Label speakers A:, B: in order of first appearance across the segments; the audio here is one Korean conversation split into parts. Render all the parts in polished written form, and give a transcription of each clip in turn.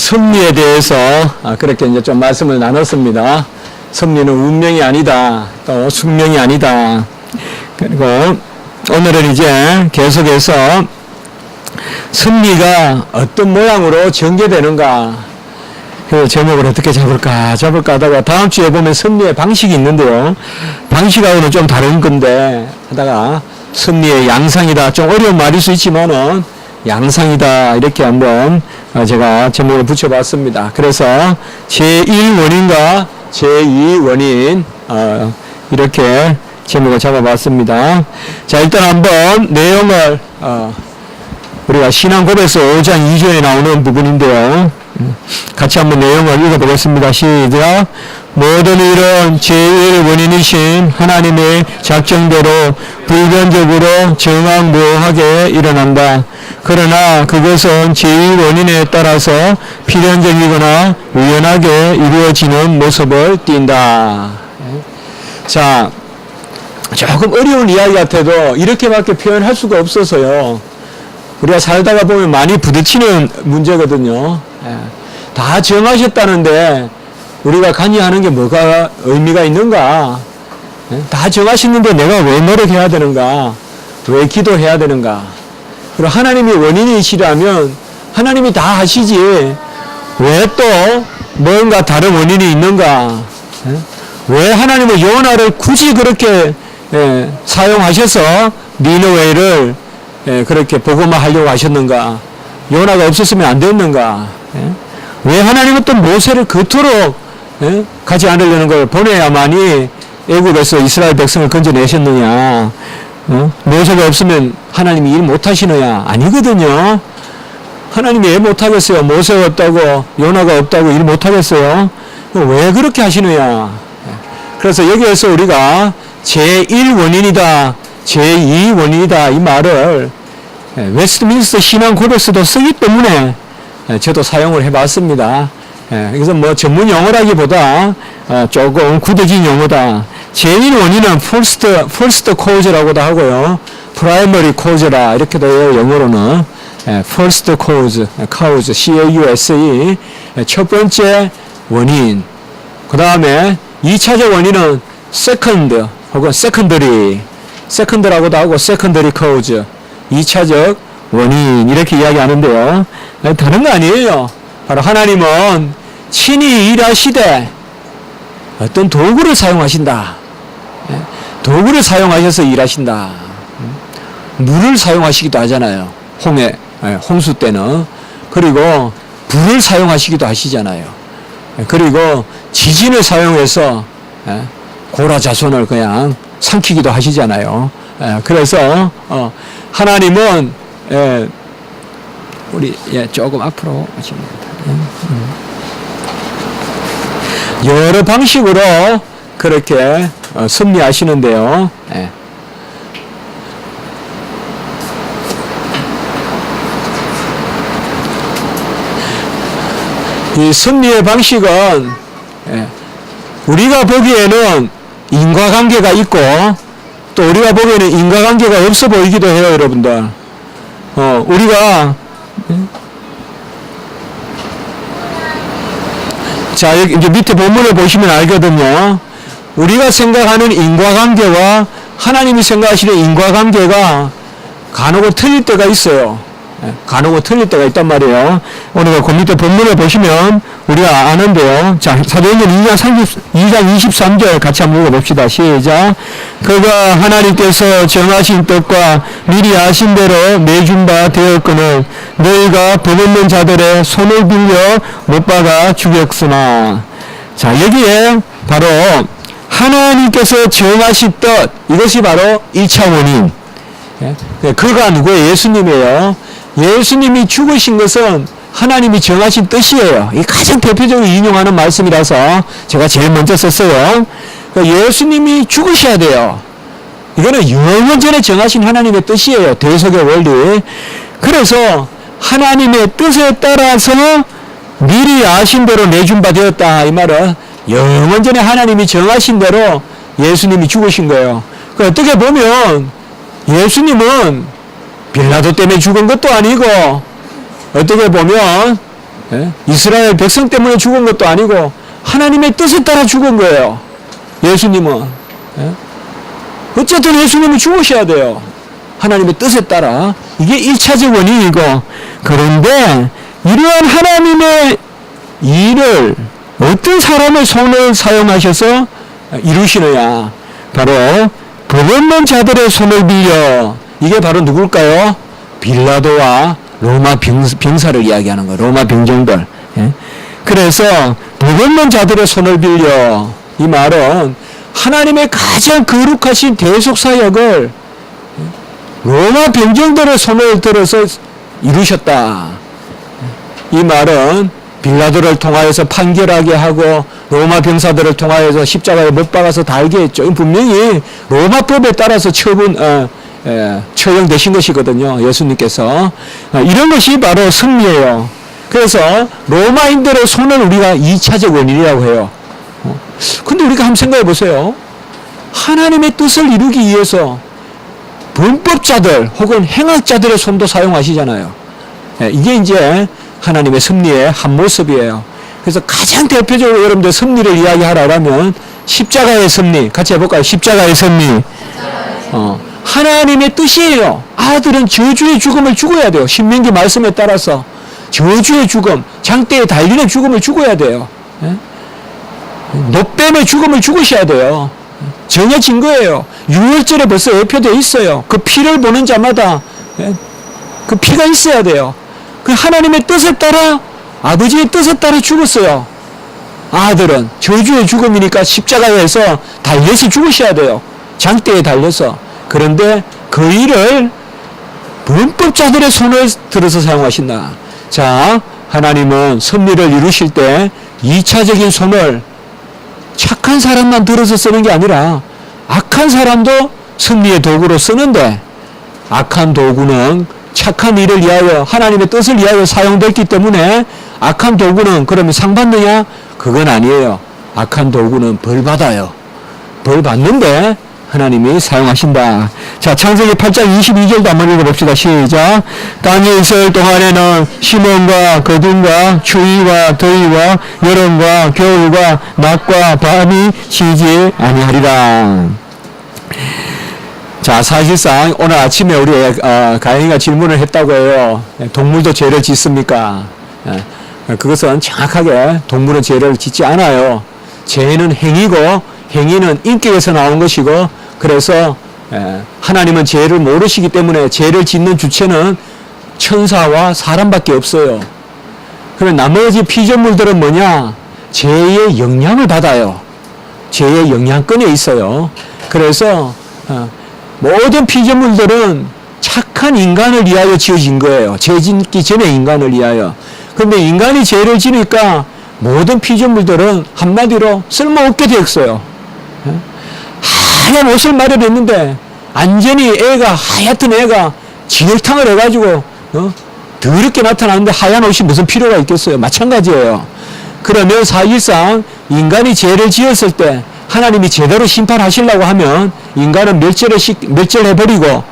A: 섭리에 대해서 그렇게 이제 좀 말씀을 나눴습니다. 섭리는 운명이 아니다, 또 숙명이 아니다. 그리고 오늘은 이제 계속해서 섭리가 어떤 모양으로 전개되는가, 그 제목을 어떻게 잡을까 하다가 다음 주에 보면 섭리의 방식이 있는데요. 방식하고는 좀 다른 건데 하다가 섭리의 양상이다. 좀 어려운 말일 수 있지만은 양상이다. 이렇게 한번 제가 제목을 붙여봤습니다. 그래서 제1원인과 제2원인 이렇게 제목을 잡아봤습니다. 자, 일단 한번 내용을 우리가 신앙고백서 5장 2절에 나오는 부분인데요. 같이 한번 내용을 읽어보겠습니다. 시작. 모든 일은 제1원인이신 하나님의 작정대로 불변적으로 정황무하게 일어난다. 그러나 그것은 제1원인에 따라서 필연적이거나 우연하게 이루어지는 모습을 띈다. 자, 조금 어려운 이야기 같아도 이렇게밖에 표현할 수가 없어서요. 우리가 살다가 보면 많이 부딪히는 문제거든요. 다 정하셨다는데 우리가 간이하는 게 뭐가 의미가 있는가? 다 정하셨는데 내가 왜 노력해야 되는가? 왜 기도해야 되는가? 그리고 하나님이 원인이시라면 하나님이 다 하시지 왜 또 뭔가 다른 원인이 있는가? 왜 하나님은 요나를 굳이 그렇게 사용하셔서 니느웨를 그렇게 복음화 하려고 하셨는가? 요나가 없었으면 안 됐는가? 왜 하나님은 또 모세를 그토록 가지 않으려는 걸 보내야만이 애굽에서 이스라엘 백성을 건져내셨느냐? 모세가 없으면 하나님이 일 못하시느냐? 아니거든요. 하나님이 왜 못하겠어요? 모세가 없다고, 요나가 없다고 일 못하겠어요? 왜 그렇게 하시느냐? 그래서 여기에서 우리가 제1원인이다, 제2원인이다 이 말을 웨스트민스터 신앙고백서도 쓰기 때문에 저도 사용을 해봤습니다. 그래서 뭐 전문 용어라기보다 조금 굳어진 용어다. 제1원인은 first cause라고도 하고요. primary cause라 이렇게도 해요. 영어로는 first cause, C-A-U-S-E 첫 번째 원인. 그 다음에 2차적 원인은 second 혹은 second라고도 하고 secondary cause 2차적 원인 이렇게 이야기하는데요. 다른 거 아니에요. 바로 하나님은 친히 일하시되 어떤 도구를 사용하신다. 도구를 사용하셔서 일하신다. 물을 사용하시기도 하잖아요. 홍수 때는. 그리고 불을 사용하시기도 하시잖아요. 그리고 지진을 사용해서 고라자손을 그냥 삼키기도 하시잖아요. 그래서 하나님은 우리 조금 앞으로 오시면 됩니다. 여러 방식으로 그렇게 섭리하시는데요. 이 섭리의 방식은 우리가 보기에는 인과관계가 있고 또 우리가 보기에는 인과관계가 없어 보이기도 해요, 여러분들. 우리가 자, 여기 이제 밑에 본문을 보시면 알거든요. 우리가 생각하는 인과관계와 하나님이 생각하시는 인과관계가 간혹은 틀릴 때가 있어요. 간혹은 틀릴 때가 있단 말이에요. 오늘 그 밑에 본문을 보시면 우리가 아는데요. 자, 사도행전 2장 23절 같이 한번 읽어봅시다. 시작. 그가 하나님께서 정하신 뜻과 미리 아신 대로 내준 바 되었거늘 너희가 법 없는 자들의 손을 빌려 못 박아 죽였으나. 자, 여기에 바로 하나님께서 정하신 뜻, 이것이 바로 1차 원인. 그가 누구예요? 예수님이에요. 예수님이 죽으신 것은 하나님이 정하신 뜻이에요. 이 가장 대표적으로 인용하는 말씀이라서 제가 제일 먼저 썼어요. 예수님이 죽으셔야 돼요. 이거는 영원 전에 정하신 하나님의 뜻이에요. 대속의 원리. 그래서 하나님의 뜻에 따라서 미리 아신 대로 내준 바 되었다. 이 말은 영원 전에 하나님이 정하신 대로 예수님이 죽으신 거예요. 어떻게 보면 예수님은 빌라도 때문에 죽은 것도 아니고 어떻게 보면 이스라엘 백성 때문에 죽은 것도 아니고 하나님의 뜻에 따라 죽은 거예요. 예수님은. 어쨌든 예수님은 죽으셔야 돼요. 하나님의 뜻에 따라. 이게 1차적 원인이고, 그런데 이러한 하나님의 일을 어떤 사람의 손을 사용하셔서 이루시느냐. 바로 복 없는 자들의 손을 빌려. 이게 바로 누굴까요? 빌라도와 로마 병사를 이야기하는 거예요. 로마 병정들. 그래서 복 없는 자들의 손을 빌려. 이 말은 하나님의 가장 거룩하신 대속사역을 로마 병정들의 손을 들어서 이루셨다. 이 말은 빌라도를 통하여서 판결하게 하고 로마 병사들을 통하여서 십자가에 못 박아서 달게 했죠. 분명히 로마법에 따라서 처형되신 것이거든요. 예수님께서. 이런 것이 바로 승리예요. 그래서 로마인들의 손을 우리가 2차적 원인이라고 해요. 근데 우리가 한번 생각해 보세요. 하나님의 뜻을 이루기 위해서 범법자들 혹은 행악자들의 손도 사용하시잖아요. 이게 이제 하나님의 섭리의 한 모습이에요. 그래서 가장 대표적으로 여러분들 섭리를 이야기하라면 십자가의 섭리, 같이 해볼까요? 십자가의 섭리. 하나님의 뜻이에요. 아들은 저주의 죽음을 죽어야 돼요. 신명기 말씀에 따라서 저주의 죽음, 장대에 달리는 죽음을 죽어야 돼요. 노뱀의 죽음을 죽으셔야 돼요. 정해진 거예요. 6월절에 벌써 예표되어 있어요. 그 피를 보는 자마다 그 피가 있어야 돼요. 그 하나님의 뜻에 따라, 아버지의 뜻에 따라 죽었어요. 아들은 저주의 죽음이니까 십자가에서 달려서 죽으셔야 돼요. 장대에 달려서. 그런데 그 일을 범법자들의 손을 들어서 사용하신다. 자, 하나님은 섭리를 이루실 때 2차적인 손을 착한 사람만 들어서 쓰는 게 아니라 악한 사람도 섭리의 도구로 쓰는데, 악한 도구는 착한 일을 위하여 하나님의 뜻을 위하여 사용됐기 때문에 악한 도구는 그러면 상 받느냐? 그건 아니에요. 악한 도구는 벌 받아요. 벌 받는데 하나님이 사용하신다. 자, 창세기 8장 22절도 한번 읽어봅시다. 시작. 땅에 있을 동안에는 심음과 거둠과 추위와 더위와 여름과 겨울과 낮과 밤이 쉬지 아니하리라. 자, 사실상 오늘 아침에 우리 가영이가 질문을 했다고 해요. 동물도 죄를 짓습니까? 그것은 정확하게 동물은 죄를 짓지 않아요. 죄는 행위고 행위는 인격에서 나온 것이고, 그래서 하나님은 죄를 모르시기 때문에 죄를 짓는 주체는 천사와 사람밖에 없어요. 그럼 나머지 피조물들은 뭐냐? 죄의 영향을 받아요. 죄의 영향권에 있어요. 그래서 모든 피조물들은 착한 인간을 위하여 지어진 거예요. 죄 짓기 전에 인간을 위하여. 그런데 인간이 죄를 지니까 모든 피조물들은 한마디로 쓸모없게 되었어요. 하얀 옷을 마련했는데 완전히 하얗던 애가 지혈탕을 해가지고 더럽게 나타나는데 하얀 옷이 무슨 필요가 있겠어요. 마찬가지예요. 그러면 사실상 인간이 죄를 지었을 때 하나님이 제대로 심판하시려고 하면 인간은 멸절해버리고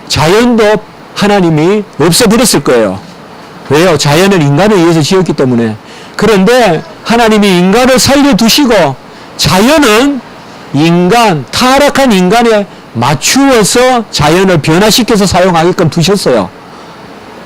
A: 자연도 하나님이 없애버렸을 거예요. 왜요? 자연은 인간에 의해서 지었기 때문에. 그런데 하나님이 인간을 살려두시고 자연은 타락한 인간에 맞추어서 자연을 변화시켜서 사용하게끔 두셨어요.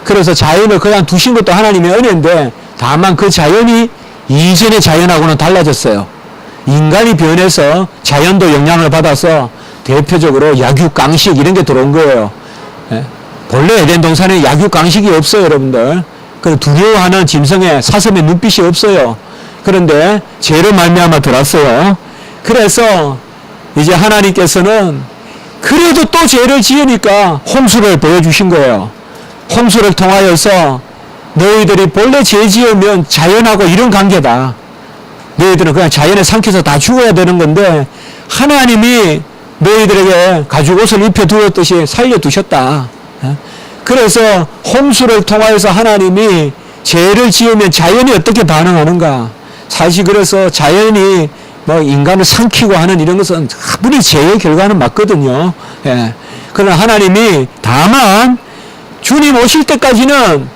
A: 그래서 자연을 그냥 두신 것도 하나님의 은혜인데, 다만 그 자연이 이전의 자연하고는 달라졌어요. 인간이 변해서 자연도 영향을 받아서 대표적으로 약육강식 이런 게 들어온 거예요. 본래 에덴 동산에 약육강식이 없어요, 여러분들. 그 두려워하는 짐승의 사슴의 눈빛이 없어요. 그런데 죄로 말미암아 들어왔어요. 그래서 이제 하나님께서는 그래도 또 죄를 지으니까 홍수를 보여주신 거예요. 홍수를 통하여서 너희들이 본래 죄 지으면 자연하고 이런 관계다. 너희들은 그냥 자연에 삼켜서 다 죽어야 되는 건데 하나님이 너희들에게 가죽 옷을 입혀두었듯이 살려두셨다. 그래서 홍수를 통하여서 하나님이 죄를 지으면 자연이 어떻게 반응하는가. 사실 그래서 자연이 인간을 삼키고 하는 이런 것은 아무리 죄의 결과는 맞거든요. 그러나 하나님이 다만 주님 오실 때까지는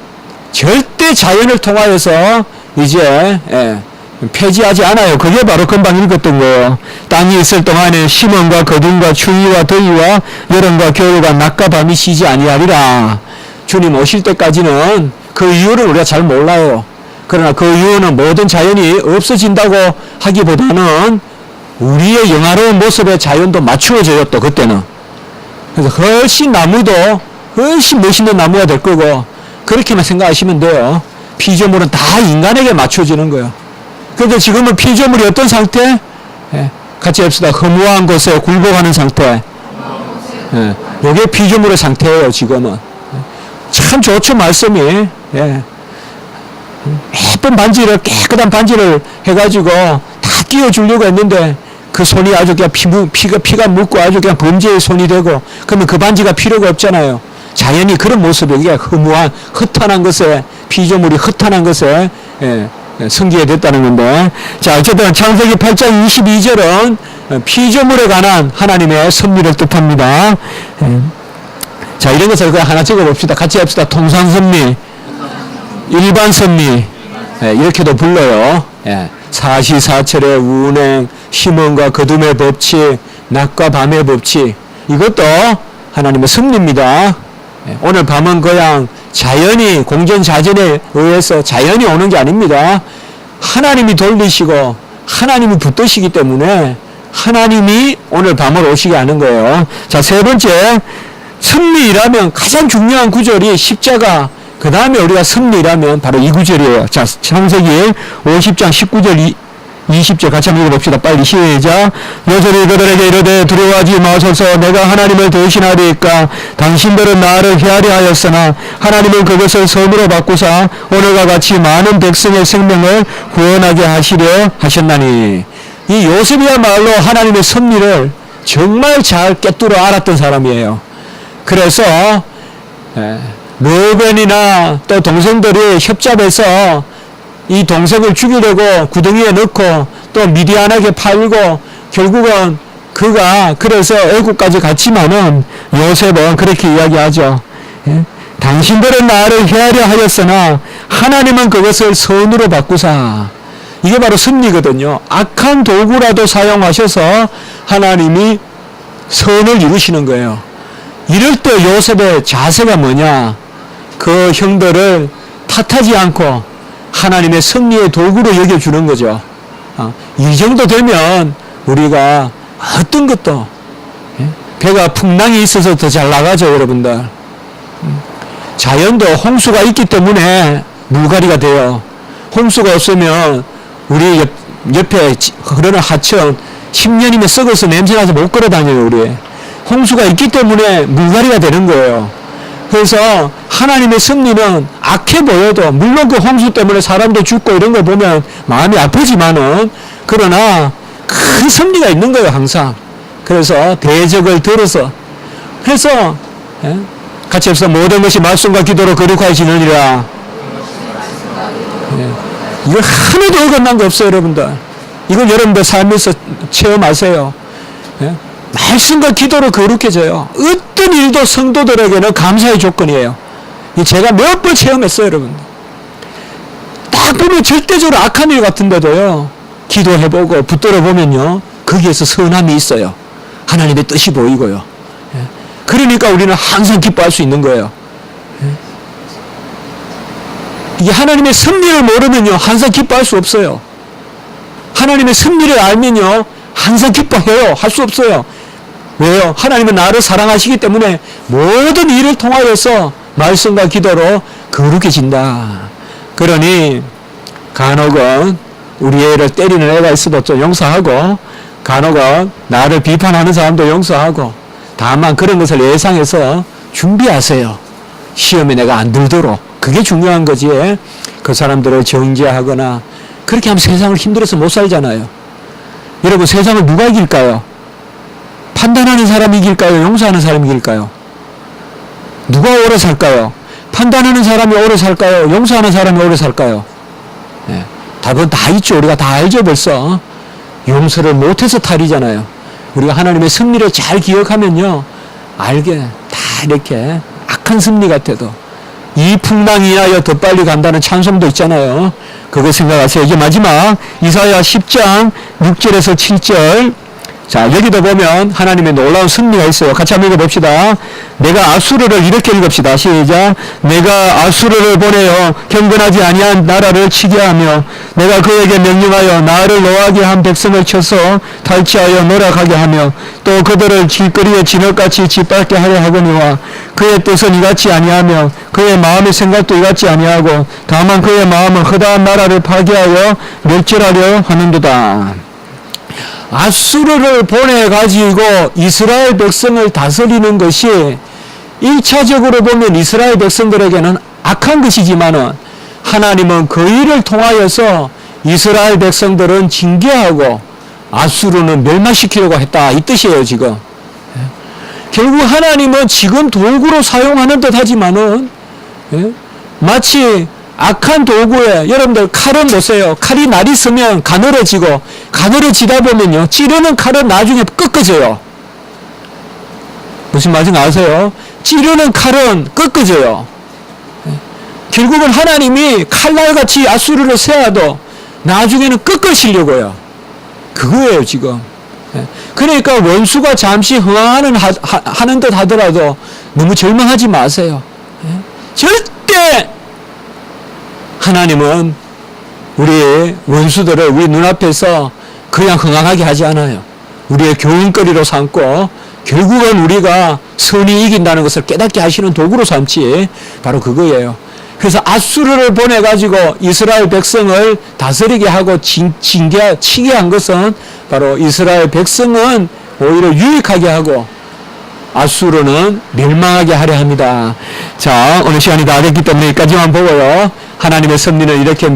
A: 절대 자연을 통하여서 이제 폐지하지 않아요. 그게 바로 금방 읽었던 거예요. 땅이 있을 동안에 심음과 거둠과 추위와 더위와 여름과 겨울과 낮과 밤이 쉬지 아니하리라. 주님 오실 때까지는 그 이유를 우리가 잘 몰라요. 그러나 그 이유는 모든 자연이 없어진다고 하기보다는 우리의 영화로운 모습에 자연도 맞추어져요. 또 그때는. 그래서 훨씬 나무도 훨씬 멋있는 나무가 될 거고 그렇게만 생각하시면 돼요. 피조물은 다 인간에게 맞춰지는 거예요. 그런데 지금은 피조물이 어떤 상태? 같이 합시다. 허무한 곳에 굴복하는 상태. 이게 피조물의 상태예요. 지금은. 참 좋죠. 말씀이. 예쁜 반지를 깨끗한 반지를 해가지고 다 끼워주려고 했는데 그 손이 아주 그냥 피가 묻고 아주 그냥 범죄의 손이 되고 그러면 그 반지가 필요가 없잖아요. 자연이 그런 모습이에요. 허무한 허탄한 것에 피조물이 허탄한 것에 성기게 됐다는 건데 자 어쨌든 창세기 8장 22절은 피조물에 관한 하나님의 섭리를 뜻합니다. 자 이런 것을 그냥 하나 적어봅시다. 같이 합시다. 통상섭리 일반 섭리 이렇게도 불러요. 사시사철의 운행 심음과 거둠의 법칙 낮과 밤의 법칙 이것도 하나님의 섭리입니다. 오늘 밤은 그냥 자연이 공전자전에 의해서 자연이 오는 게 아닙니다. 하나님이 돌리시고 하나님이 붙드시기 때문에 하나님이 오늘 밤을 오시게 하는 거예요. 자, 세 번째 섭리라면 가장 중요한 구절이 십자가 그 다음에 우리가 섭리라면 바로 이 구절이에요. 자, 창세기 50장 19절 20절 같이 한번 읽어봅시다. 빨리 시작. 요셉이 그들에게 이르되 두려워하지 마소서 내가 하나님을 대신하리이까 당신들은 나를 헤아려 하였으나 하나님은 그것을 선으로 바꾸사 오늘과 같이 많은 백성의 생명을 구원하게 하시려 하셨나니 이 요셉이야말로 하나님의 섭리를 정말 잘 꿰뚫어 알았던 사람이에요. 그래서 르벤이나 또 동생들이 협잡해서 이 동생을 죽이려고 구덩이에 넣고 또 미디안에게 팔고 결국은 그가 그래서 애국까지 갔지만은 요셉은 그렇게 이야기하죠. 당신들은 나를 헤아려 하였으나 하나님은 그것을 선으로 바꾸사. 이게 바로 섭리거든요. 악한 도구라도 사용하셔서 하나님이 선을 이루시는 거예요. 이럴 때 요셉의 자세가 뭐냐? 그 형들을 탓하지 않고 하나님의 섭리의 도구로 여겨주는 거죠. 이 정도 되면 우리가 어떤 것도 배가 풍랑이 있어서 더 잘 나가죠. 여러분들. 자연도 홍수가 있기 때문에 물갈이가 돼요. 홍수가 없으면 우리 옆에 흐르는 하천 10년이면 썩어서 냄새나서 못 걸어다녀요. 우리. 홍수가 있기 때문에 물갈이가 되는 거예요. 그래서 하나님의 섭리는 악해 보여도 물론 그 홍수 때문에 사람도 죽고 이런 걸 보면 마음이 아프지만은 그러나 큰 섭리가 있는 거예요. 항상. 그래서 대적을 들어서 그래서 같이 해서 모든 것이 말씀과 기도로 거룩하시느니라. 이거 하나도 어긋난 거 없어요. 여러분들. 이건 여러분들 삶에서 체험하세요. 말씀과 기도로 거룩해져요. 어떤 일도 성도들에게는 감사의 조건이에요. 제가 몇 번 체험했어요. 여러분. 딱 보면 절대적으로 악한 일 같은데도요. 기도해보고 붙들어 보면요. 거기에서 선함이 있어요. 하나님의 뜻이 보이고요. 그러니까 우리는 항상 기뻐할 수 있는 거예요. 이게 하나님의 섭리를 모르면요. 항상 기뻐할 수 없어요. 하나님의 섭리를 알면요. 항상 기뻐해요. 할 수 없어요. 왜요? 하나님은 나를 사랑하시기 때문에 모든 일을 통하여서 말씀과 기도로 거룩해진다. 그러니 간혹은 우리 애를 때리는 애가 있어도 좀 용서하고 간혹은 나를 비판하는 사람도 용서하고 다만 그런 것을 예상해서 준비하세요. 시험에 내가 안 들도록. 그게 중요한 거지. 그 사람들을 정죄하거나 그렇게 하면 세상을 힘들어서 못 살잖아요. 여러분 세상을 누가 이길까요? 판단하는 사람이 이길까요? 용서하는 사람이 이길까요? 누가 오래 살까요? 판단하는 사람이 오래 살까요? 용서하는 사람이 오래 살까요? 답은 다 있죠. 우리가 다 알죠 벌써. 용서를 못해서 탈이잖아요. 우리가 하나님의 섭리를 잘 기억하면요. 알게 다 이렇게 악한 섭리 같아도 이 풍랑이 인하여 더 빨리 간다는 찬송도 있잖아요. 그거 생각하세요. 이제 마지막 이사야 10장 6절에서 7절. 자, 여기도 보면 하나님의 놀라운 승리가 있어요. 같이 한번 읽어봅시다. 내가 아수르를 이렇게 읽읍시다. 시작. 내가 아수르를 보내어 경건하지 아니한 나라를 치게 하며 내가 그에게 명령하여 나를 노하게 한 백성을 쳐서 탈취하여 노력하게 하며 또 그들을 길거리에 진흙같이 짓밟게 하려 하거니와 그의 뜻은 이같이 아니하며 그의 마음의 생각도 이같이 아니하고 다만 그의 마음은 허다한 나라를 파괴하여 멸절하려 하는도다. 아수르를 보내가지고 이스라엘 백성을 다스리는 것이 1차적으로 보면 이스라엘 백성들에게는 악한 것이지만은 하나님은 그 일을 통하여서 이스라엘 백성들은 징계하고 아수르는 멸망시키려고 했다. 이 뜻이에요, 지금. 결국 하나님은 지금 도구로 사용하는 듯 하지만은 마치 악한 도구에 여러분들 칼은 보세요. 칼이 날이 서면 가늘어지고 가늘어지다 보면요 찌르는 칼은 나중에 꺾어져요. 무슨 말인지 아세요? 찌르는 칼은 꺾어져요. 결국은 하나님이 칼날같이 아수르를 세워도 나중에는 꺾으시려고요. 그거예요 지금. 그러니까 원수가 잠시 하는 듯 하더라도 너무 절망하지 마세요. 절대 하나님은 우리의 원수들을 우리 눈앞에서 그냥 흥황하게 하지 않아요. 우리의 교훈거리로 삼고 결국은 우리가 선이 이긴다는 것을 깨닫게 하시는 도구로 삼지 바로 그거예요. 그래서 아수르를 보내가지고 이스라엘 백성을 다스리게 하고 치게 한 것은 바로 이스라엘 백성은 오히려 유익하게 하고 아수르는 멸망하게 하려 합니다. 자, 오늘 시간이 다 됐기 때문에 여기까지만 보고요. 하나님의 섭리는 이렇게